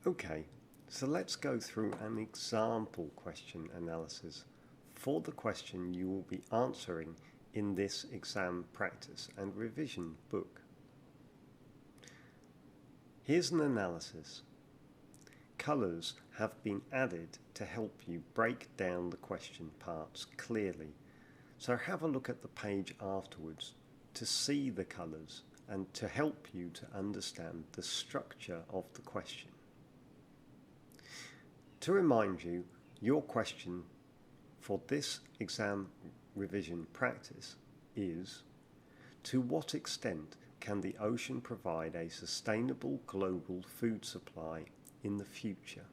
Okay, so let's go through an example question analysis for the question you will be answering in this exam practice and revision book. Here's an analysis. Colours have been added to help you break down the question parts clearly, so have a look at the page afterwards to see the colours and to help you to understand the structure of the question. To remind you, your question for this exam revision practice is: to what extent can the ocean provide a sustainable global food supply in the future?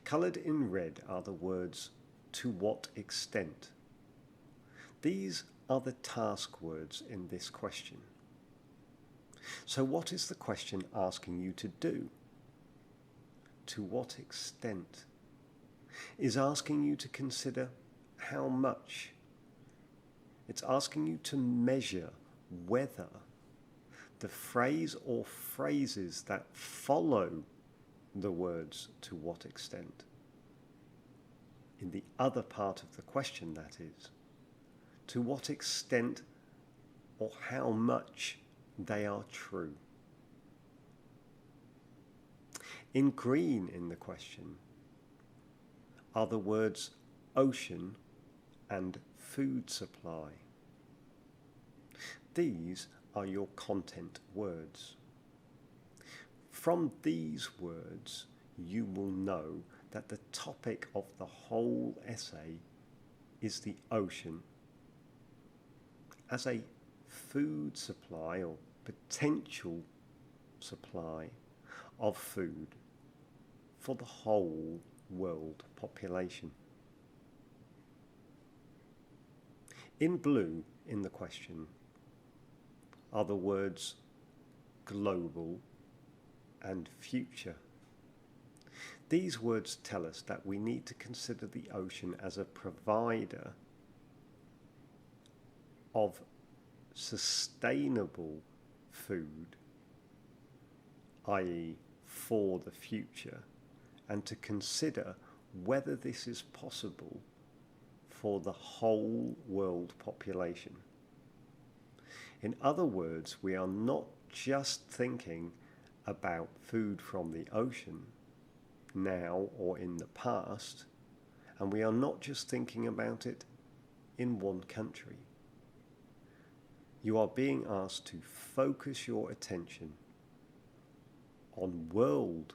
Coloured in red are the words "to what extent." These are the task words in this question. So what is the question asking you to do? To what extent is asking you to consider how much. It's asking you to measure whether the phrase or phrases that follow the words "to what extent," in the other part of the question, that is, to what extent or how much they are true. In green in the question are the words ocean and food supply. These are your content words. From these words, you will know that the topic of the whole essay is the ocean as a food supply or potential supply of food for the whole world population. In blue in the question are the words global and future. These words tell us that we need to consider the ocean as a provider of sustainable food, i.e. for the future, and to consider whether this is possible for the whole world population. In other words, we are not just thinking about food from the ocean now or in the past, and we are not just thinking about it in one country. You are being asked to focus your attention on world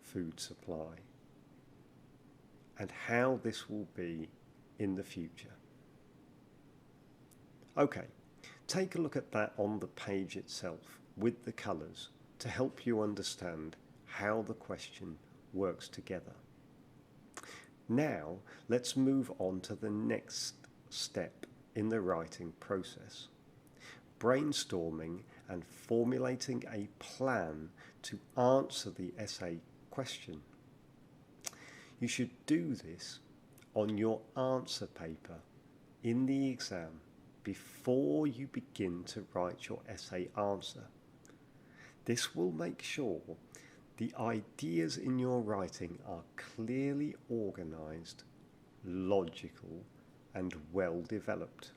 food supply and how this will be in the future. Okay, take a look at that on the page itself with the colours to help you understand how the question works together. Now let's move on to the next step in the writing process: brainstorming and formulating a plan to answer the essay question. You should do this on your answer paper in the exam before you begin to write your essay answer. This will make sure the ideas in your writing are clearly organised, logical, and well developed.